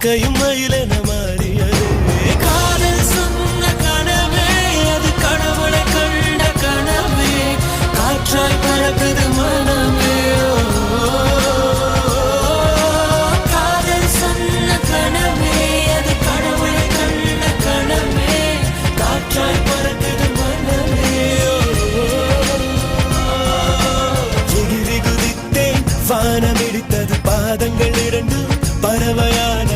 இறக்கையும் மயிலென மாறியதே காதல் சொன்ன கனவே அது கடவுளை கண்ட கனவே காற்றாய் பறக்குது மனமே காதல் சொன்ன கனவே அது கடவுளை கண்ட கனவே காற்றாய் பறக்குது மனமே எகிரி குதித்தேன் வானம் இடித்தது பாதங்கள் இரண்டும் பறவையான